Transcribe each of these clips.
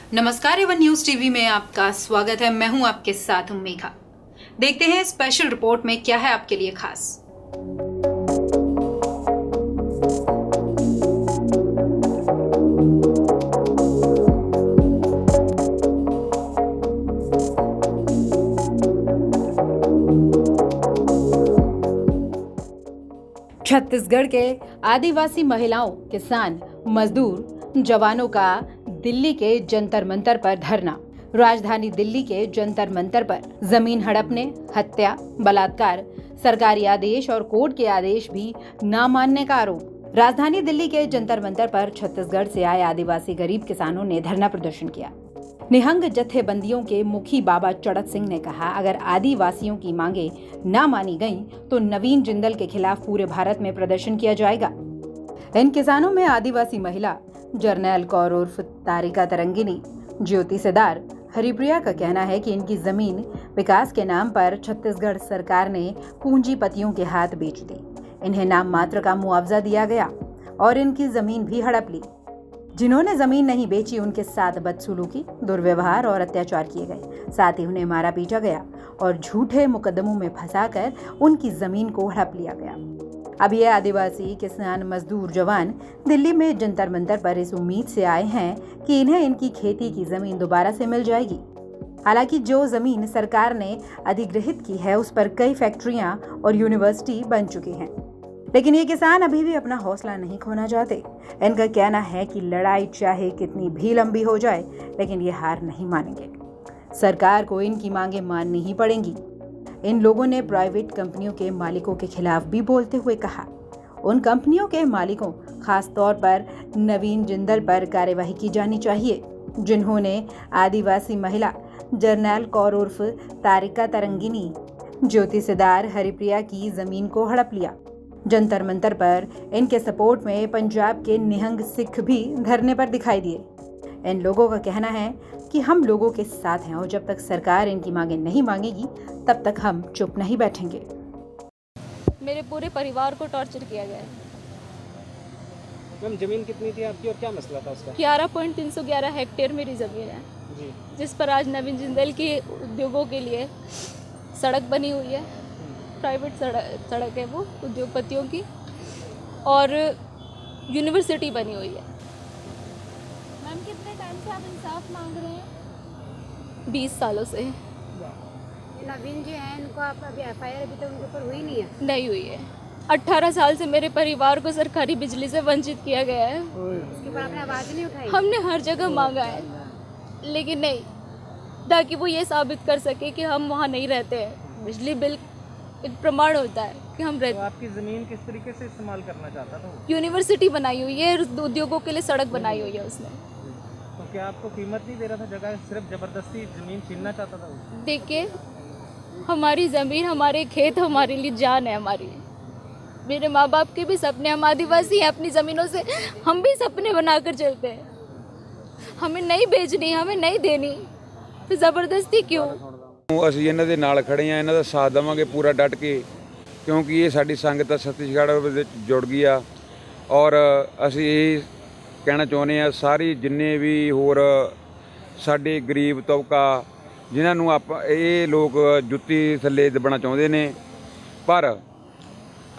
नमस्कार, Avon news TV में आपका स्वागत है। मैं हूं आपके साथ मेघा। देखते हैं स्पेशल रिपोर्ट में क्या है आपके लिए खास। छत्तीसगढ़ के आदिवासी महिलाओं, किसान, मजदूर, जवानों का दिल्ली के जंतर मंतर पर धरना। राजधानी दिल्ली के जंतर मंतर पर जमीन हड़पने, हत्या, बलात्कार, सरकारी आदेश और कोर्ट के आदेश भी न मानने का आरोप। राजधानी दिल्ली के जंतर मंतर पर छत्तीसगढ़ से आए आदिवासी गरीब किसानों ने धरना प्रदर्शन किया। निहंग जत्थेबंदियों के मुखी बाबा चड़त सिंह ने कहा, अगर आदिवासियों की मांगे न मानी गईं, तो नवीन जिंदल के खिलाफ पूरे भारत में प्रदर्शन किया जाएगा। इन किसानों में आदिवासी महिला जरनैल कौर उर्फ तारिका तरंगिनी, ज्योति सेदार, हरिप्रिया का कहना है कि इनकी जमीन विकास के नाम पर छत्तीसगढ़ सरकार ने पूंजीपतियों के हाथ बेच दी। इन्हें नाम मात्र का मुआवजा दिया गया और इनकी जमीन भी हड़प ली। जिन्होंने जमीन नहीं बेची उनके साथ बदसलूकी, दुर्व्यवहार और अत्याचार किए गए। साथ ही उन्हें मारा पीटा गया और झूठे मुकदमों में फंसाकर उनकी जमीन को हड़प लिया गया। अब ये आदिवासी किसान, मजदूर, जवान दिल्ली में जंतर मंतर पर इस उम्मीद से आए हैं कि इन्हें इनकी खेती की जमीन दोबारा से मिल जाएगी। हालांकि जो जमीन सरकार ने अधिग्रहित की है उस पर कई फैक्ट्रियां और यूनिवर्सिटी बन चुकी हैं, लेकिन ये किसान अभी भी अपना हौसला नहीं खोना चाहते। इनका कहना है कि लड़ाई चाहे कितनी भी लंबी हो जाए, लेकिन ये हार नहीं मानेंगे। सरकार को इनकी मांगे माननी ही पड़ेंगी। इन लोगों ने प्राइवेट कंपनियों के मालिकों के खिलाफ भी बोलते हुए कहा, उन कंपनियों के मालिकों, खास तौर पर नवीन जिंदल पर कार्यवाही की जानी चाहिए, जिन्होंने आदिवासी महिला जरनैल कौर उर्फ तारिका तरंगिनी, ज्योति सेदार, हरिप्रिया की जमीन को हड़प लिया। जंतर मंतर पर इनके सपोर्ट में पंजाब के निहंग सिख भी धरने पर दिखाई दिए। इन लोगों का कहना है कि हम लोगों के साथ हैं और जब तक सरकार इनकी मांगे नहीं मांगेगी तब तक हम चुप नहीं बैठेंगे। मेरे पूरे परिवार को टॉर्चर किया गया है। मैम, जमीन कितनी थी आपकी और क्या मसला था उसका? 11.311 हेक्टेयर मेरी ज़मीन है जी। जिस पर आज नवीन जिंदल के उद्योगों के लिए सड़क बनी हुई है। प्राइवेट सड़क है वो, उद्योगपतियों की, और यूनिवर्सिटी बनी हुई है। मैम, कितने टाइम से आप इंसाफ मांग रहे हैं? 20 सालों से। नवीन जी हैं, इनको आप अभी एफआईआर अभी तक उनके ऊपर हुई नहीं है? नहीं हुई है। 18 साल से मेरे परिवार को सरकारी बिजली से वंचित किया गया है। उसके ऊपर आपने आवाज़ नहीं उठाई? हमने हर जगह मांगा है, लेकिन नहीं, ताकि वो ये साबित कर सके कि हम वहाँ नहीं रहते हैं। बिजली बिल एक प्रमाण होता है कि हम रहते। तो आपकी ज़मीन किस तरीके से इस्तेमाल करना चाहता था वो? यूनिवर्सिटी बनाई हुई है, उद्योगों के लिए सड़क बनाई हुई है उसने। तो क्या आपको कीमत नहीं दे रहा था जगह, सिर्फ ज़बरदस्ती ज़मीन छीनना चाहता था वो? देखिए, हमारी ज़मीन, हमारे खेत हमारे लिए जान है। हमारी, मेरे माँ बाप के भी सपने, हम आदिवासी हैं, अपनी ज़मीनों से हम भी सपने बनाकर चलते हैं। हमें नहीं बेचनी, हमें नहीं देनी, तो ज़बरदस्ती क्यों? ਅਸੀਂ ਇਹਨਾਂ ਦੇ ਨਾਲ ਖੜੇ ਆ, ਇਹਨਾਂ ਦਾ ਸਾਥ ਦੇਵਾਂਗੇ ਪੂਰਾ ਡਟ ਕੇ, ਕਿਉਂਕਿ ਇਹ ਸਾਡੀ ਸੰਗਤ ਛੱਤੀਸਗੜ੍ਹ ਵਿੱਚ ਜੁੜ ਗਈ ਆ। ਔਰ ਅਸੀਂ ਇਹ ਕਹਿਣਾ ਚਾਹੁੰਦੇ ਆ, ਸਾਰੀ ਜਿੰਨੇ ਵੀ ਹੋਰ ਸਾਡੇ ਗਰੀਬ ਤਬਕਾ ਜਿਨ੍ਹਾਂ ਨੂੰ ਆਪਾਂ ਇਹ ਲੋਕ ਜੁੱਤੀ ਥੱਲੇ ਦੱਬਣਾ ਚਾਹੁੰਦੇ ਨੇ, ਪਰ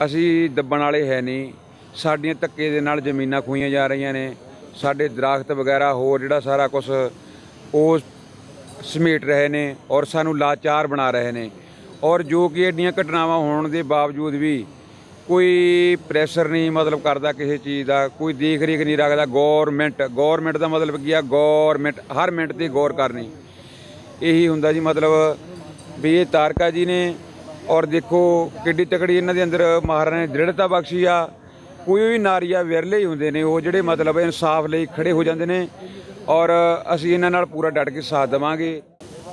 ਅਸੀਂ ਦੱਬਣ ਵਾਲੇ ਹੈ ਨਹੀਂ। ਸਾਡੀਆਂ ਧੱਕੇ ਦੇ ਨਾਲ ਜ਼ਮੀਨਾਂ ਖੋਈਆਂ ਜਾ ਰਹੀਆਂ ਨੇ, ਸਾਡੇ ਦਰਖਤ ਵਗੈਰਾ ਹੋਰ ਜਿਹੜਾ ਸਾਰਾ ਕੁਛ ਉਹ ਸਮੇਟ ਰਹੇ ਨੇ ਔਰ ਸਾਨੂੰ ਲਾਚਾਰ ਬਣਾ ਰਹੇ ਨੇ। ਔਰ ਜੋ ਕਿ ਐਡੀਆਂ ਘਟਨਾਵਾਂ ਹੋਣ ਦੇ ਬਾਵਜੂਦ ਵੀ ਕੋਈ ਪ੍ਰੈਸ਼ਰ ਨਹੀਂ ਮਤਲਬ ਕਰਦਾ ਕਿਸੇ ਚੀਜ਼ ਦਾ, ਕੋਈ ਦੇਖ ਰੇਖ ਨਹੀਂ ਰੱਖਦਾ। ਗੌਰਮੈਂਟ ਦਾ ਮਤਲਬ ਕੀ ਆ? ਗੌਰਮੈਂਟ ਹਰ ਮਿੰਟ 'ਤੇ ਗੌਰ ਕਰਨੀ, ਇਹੀ ਹੁੰਦਾ ਜੀ ਮਤਲਬ ਵੀ। ਇਹ ਤਾਰਿਕਾ ਜੀ ਨੇ, ਔਰ ਦੇਖੋ ਕਿੱਡੀ ਤਕੜੀ ਇਹਨਾਂ ਦੇ ਅੰਦਰ ਮਹਾਰਾਜ ਨੇ ਦ੍ਰਿੜਤਾ ਬਖਸ਼ੀ ਆ। ਕੋਈ ਵੀ ਨਾਰੀਆ ਵਿਰਲੇ ਹੀ ਹੁੰਦੇ ਨੇ ਉਹ ਜਿਹੜੇ ਮਤਲਬ ਇਨਸਾਫ ਲਈ ਖੜੇ ਹੋ ਜਾਂਦੇ ਨੇ, ਔਰ ਅਸੀਂ ਇਹਨਾਂ ਨਾਲ ਪੂਰਾ ਡਟ ਕੇ ਸਾਥ ਦੇਵਾਂਗੇ।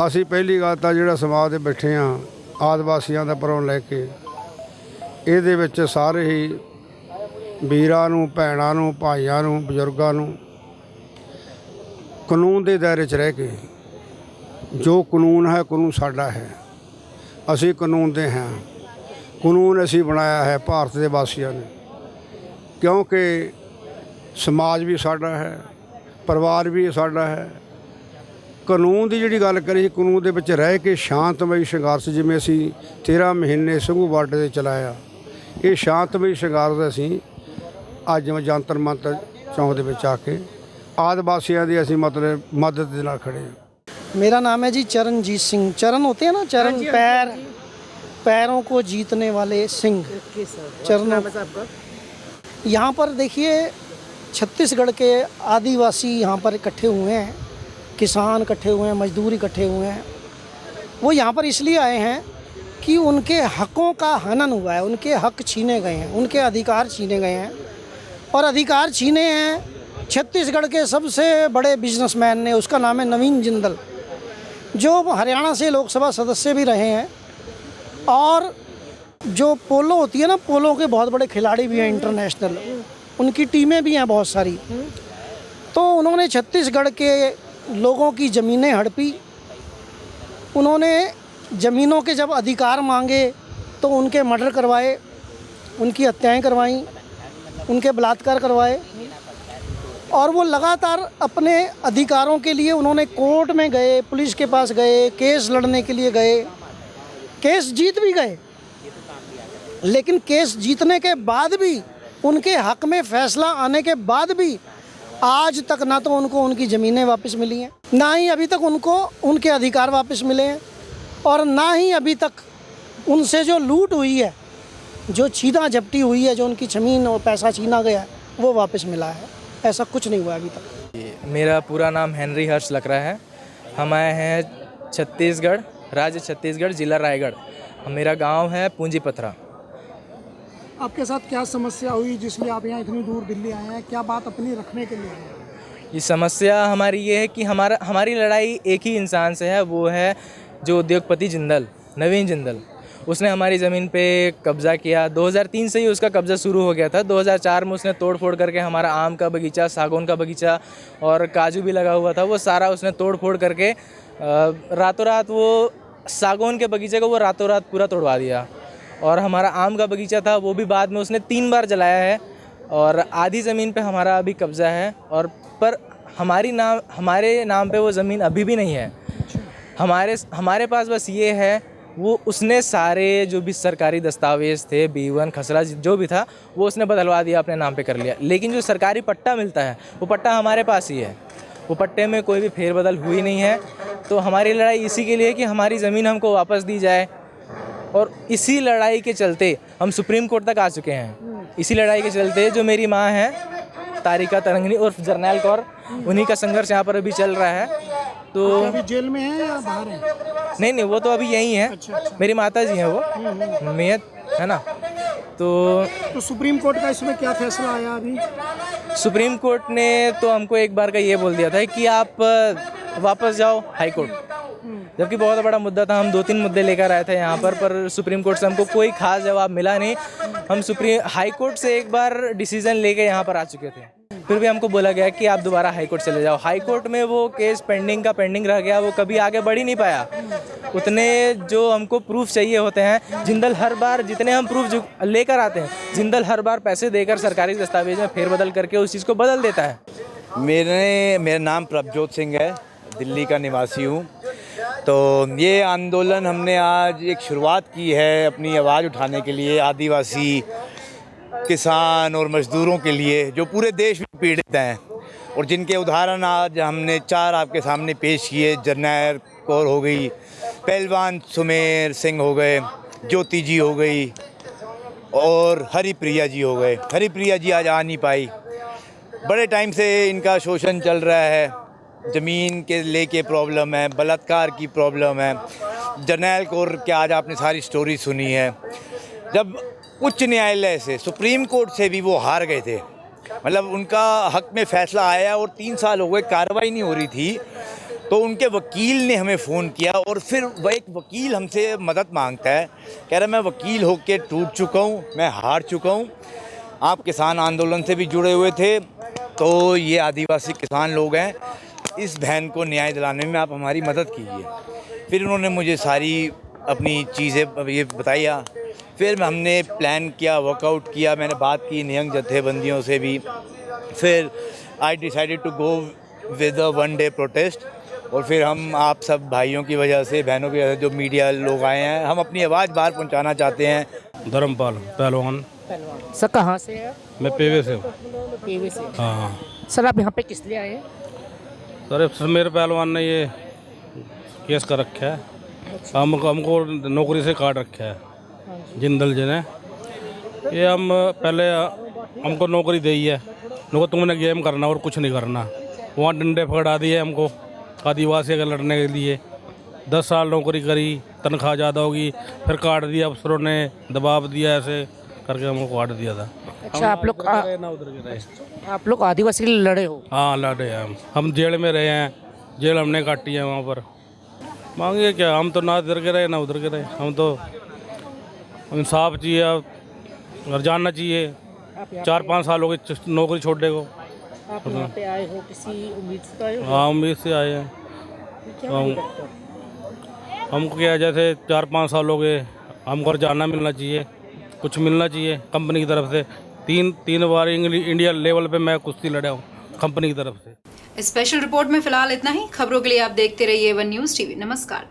ਅਸੀਂ ਪਹਿਲੀ ਗੱਲ ਤਾਂ ਜਿਹੜਾ ਸਮਾਜ ਦੇ ਬੈਠੇ ਹਾਂ ਆਦਿਵਾਸੀਆਂ ਦਾ ਪਰੋਂ ਲੈ ਕੇ, ਇਹਦੇ ਵਿੱਚ ਸਾਰੇ ਹੀ ਵੀਰਾਂ ਨੂੰ, ਭੈਣਾਂ ਨੂੰ, ਭਾਈਆਂ ਨੂੰ, ਬਜ਼ੁਰਗਾਂ ਨੂੰ ਕਾਨੂੰਨ ਦੇ ਦਾਇਰੇ 'ਚ ਰਹਿ ਕੇ, ਜੋ ਕਾਨੂੰਨ ਹੈ ਕਾਨੂੰਨ ਸਾਡਾ ਹੈ, ਅਸੀਂ ਕਾਨੂੰਨ ਦੇ ਹਾਂ। ਕਾਨੂੰਨ ਅਸੀਂ ਬਣਾਇਆ ਹੈ ਭਾਰਤ ਦੇ ਵਾਸੀਆਂ ਨੇ, ਕਿਉਂਕਿ ਸਮਾਜ ਵੀ ਸਾਡਾ ਹੈ, ਪਰਿਵਾਰ ਵੀ ਸਾਡਾ ਹੈ, ਕਾਨੂੰਨ ਦੀ ਜਿਹੜੀ ਗੱਲ ਕਰੀ, ਕਾਨੂੰਨ ਦੇ ਵਿੱਚ ਰਹਿ ਕੇ ਸ਼ਾਂਤਮਈ ਸੰਘਰਸ਼ ਜਿਵੇਂ ਅਸੀਂ 13 ਮਹੀਨੇ ਸੰਘੂ ਬਾਰਡਰ 'ਤੇ ਚਲਾਇਆ, ਇਹ ਸ਼ਾਂਤਮਈ ਸੰਘਰਸ਼ ਅਸੀਂ ਅੱਜ ਜੰਤਰ ਮੰਤਰ ਚੌਂਕ ਦੇ ਵਿੱਚ ਆ ਕੇ ਆਦਿਵਾਸੀਆਂ ਦੀ ਅਸੀਂ ਮਤਲਬ ਮਦਦ ਦੇ ਨਾਲ ਖੜੇ ਹਾਂ। मेरा नाम है जी चरणजीत सिंह। चरण होते हैं ना, चरण पैरों को जीतने वाले सिंह। चरणों यहाँ पर देखिए छत्तीसगढ़ के आदिवासी यहाँ पर इकट्ठे हुए हैं, किसान इकट्ठे हुए हैं, मजदूर इकट्ठे हुए हैं। वो यहाँ पर इसलिए आए हैं कि उनके हकों का हनन हुआ है, उनके हक छीने गए हैं, उनके अधिकार छीने गए हैं। और अधिकार छीने हैं छत्तीसगढ़ के सबसे बड़े बिजनेसमैन ने, उसका नाम है नवीन जिंदल, जो हरियाणा से लोकसभा सदस्य भी रहे हैं और जो पोलो होती है ना, पोलो के बहुत बड़े खिलाड़ी भी हैं इंटरनेशनल, उनकी टीमें भी हैं बहुत सारी। तो उन्होंने छत्तीसगढ़ के लोगों की ज़मीनें हड़पी, उन्होंने ज़मीनों के जब अधिकार मांगे तो उनके मर्डर करवाए, उनकी हत्याएं करवाईं, उनके बलात्कार करवाए। और वो लगातार अपने अधिकारों के लिए उन्होंने कोर्ट में गए, पुलिस के पास गए, केस लड़ने के लिए गए, केस जीत भी गए। लेकिन केस जीतने के बाद भी, उनके हक में फैसला आने के बाद भी आज तक ना तो उनको उनकी ज़मीनें वापस मिली हैं, ना ही अभी तक उनको उनके अधिकार वापस मिले हैं, और ना ही अभी तक उनसे जो लूट हुई है, जो छीना झपटी हुई है, जो उनकी ज़मीन और पैसा छीना गया है, वो वापस मिला है। ऐसा कुछ नहीं हुआ अभी तक। मेरा पूरा नाम हेनरी हर्ष लकड़ा है। हम आए हैं छत्तीसगढ़, राज्य छत्तीसगढ़, जिला रायगढ़। मेरा गांव है पूंजी पथरा। आपके साथ क्या समस्या हुई जिसलिए आप यहाँ इतनी दूर दिल्ली आए हैं? क्या बात अपनी रखने के लिए आए हैं? ये समस्या हमारी ये है कि हमारी लड़ाई एक ही इंसान से है, वो है जो उद्योगपति जिंदल, नवीन जिंदल। उसने हमारी ज़मीन पे कब्ज़ा किया। 2003 से ही उसका कब्ज़ा शुरू हो गया था। 2004 में उसने तोड़ फोड़ करके हमारा आम का बगीचा, सागौन का बगीचा और काजू भी लगा हुआ था, वो सारा उसने तोड़ फोड़ करके रातों रात वो सागौन के बगीचे को वो रातों रात पूरा तोड़वा दिया। और हमारा आम का बगीचा था, वो भी बाद में उसने 3 बार जलाया है। और आधी ज़मीन पे हमारा अभी कब्ज़ा है, और पर हमारे नाम पे वो ज़मीन अभी भी नहीं है। हमारे पास बस ये है, वो उसने सारे जो भी सरकारी दस्तावेज़ थे, B1 खसरा जो भी था, वो उसने बदलवा दिया, अपने नाम पे कर लिया। लेकिन जो सरकारी पट्टा मिलता है, वो पट्टा हमारे पास ही है। वो पट्टे में कोई भी फेरबदल हुई नहीं है। तो हमारी लड़ाई इसी के लिए कि हमारी ज़मीन हमको वापस दी जाए। और इसी लड़ाई के चलते हम सुप्रीम कोर्ट तक आ चुके हैं। इसी लड़ाई के चलते जो मेरी माँ है तारिका तरंगनी उर्फ जरनैल कौर, उन्हीं का संघर्ष यहाँ पर अभी चल रहा है। तो अभी जेल में है या बाहर है? नहीं, वो तो अभी यहीं है। मेरी माता जी हैं, वो मैयत है ना। तो सुप्रीम कोर्ट का इसमें क्या फैसला आया अभी? सुप्रीम कोर्ट ने तो हमको एक बार का ये बोल दिया था कि आप वापस जाओ हाई कोर्ट, जबकि बहुत बड़ा मुद्दा था। हम 2-3 मुद्दे लेकर आए थे यहाँ पर सुप्रीम कोर्ट से हमको कोई खास जवाब मिला नहीं। हम हाई कोर्ट से एक बार डिसीज़न लेके यहाँ पर आ चुके थे, फिर भी हमको बोला गया कि आप दोबारा हाई कोर्ट चले जाओ। हाई कोर्ट में वो केस पेंडिंग रह गया, वो कभी आगे बढ़ ही नहीं पाया। उतने जो हमको प्रूफ चाहिए होते हैं, जिंदल हर बार जितने हम प्रूफ लेकर आते हैं, जिंदल हर बार पैसे देकर सरकारी दस्तावेज में फेरबदल करके उस चीज़ को बदल देता है। मेरा नाम प्रभजोत सिंह है, दिल्ली का निवासी हूँ। तो ये आंदोलन हमने आज एक शुरुआत की है अपनी आवाज़ उठाने के लिए, आदिवासी किसान और मज़दूरों के लिए जो पूरे देश में पीड़ित हैं, और जिनके उदाहरण आज हमने 4 आपके सामने पेश किए। जरनैल कौर हो गई, पहलवान सुमेर सिंह हो गए, ज्योति जी हो गई, और हरिप्रिया जी हो गए। हरिप्रिया जी आज आ नहीं पाई, बड़े टाइम से इनका शोषण चल रहा है, ज़मीन के लेके प्रॉब्लम है, बलात्कार की प्रॉब्लम है। जरनैल कौर के आज आपने सारी स्टोरी सुनी है। जब उच्च न्यायालय से, सुप्रीम कोर्ट से भी वो हार गए थे, मतलब उनका हक में फ़ैसला आया और 3 साल हो गए, कार्रवाई नहीं हो रही थी। तो उनके वकील ने हमें फ़ोन किया, और फिर वह एक वकील हमसे मदद मांगता है, कह रहा मैं वकील होके टूट चुका हूँ, मैं हार चुका हूँ। आप किसान आंदोलन से भी जुड़े हुए थे, तो ये आदिवासी किसान लोग हैं, इस बहन को न्याय दिलाने में आप हमारी मदद कीजिए। फिर उन्होंने मुझे सारी अपनी चीज़ें ये बताया। फिर हमने प्लान किया, वर्कआउट किया, मैंने बात की निहंग जत्थेबंदियों से भी। फिर I decided to go with a 1 day protest, और फिर हम आप सब भाइयों की वजह से, बहनों की वजह से, जो मीडिया लोग आए हैं, हम अपनी आवाज़ बाहर पहुंचाना चाहते हैं। धर्मपाल पहलवान। सर कहाँ से है? मैं पेवे से हूँ। पेवे से। हाँ सर आप यहाँ पे किस लिए आए हैं? सर मेरे पहलवान ने ये केस कर रखा है, हमको नौकरी से काट रखा है जिंदल जी ने। ये हम पहले हमको नौकरी दी है, नको तुमने गेम करना और कुछ नहीं करना। वहाँ डंडे पकड़ा दिए हमको आदिवासी के लड़ने के लिए। 10 साल नौकरी करी, तनख्वाह ज़्यादा होगी, फिर काट दिया अफसरों ने, दबाव दिया, ऐसे करके हमको काट दिया था। अच्छा आप लोग ना उधर के रहे। आप लोग आदिवासी के लिए लड़े हो? हाँ लड़े हैं हम जेल में रहे हैं, जेल हमने काटी है वहाँ पर। मांगे क्या, हम तो ना इधर के रहे ना उधर के रहे, हम तो इंसाफ चाहिए और जानना चाहिए। 4-5 साल हो गए नौकरी छोड़ने को। आप यहाँ पे आए हो किसी उम्मीद से तो आए हो? हाँ उम्मीद से आए हैं। हमको क्या, जैसे 4-5 साल हो गए, हमको और जानना मिलना चाहिए, कुछ मिलना चाहिए कंपनी की तरफ से। तीन बार इंडिया लेवल पे मैं कुश्ती लड़ा हूँ कंपनी की तरफ से। स्पेशल रिपोर्ट में फिलहाल इतना ही। खबरों के लिए आप देखते रहिए वन न्यूज़ टीवी। नमस्कार।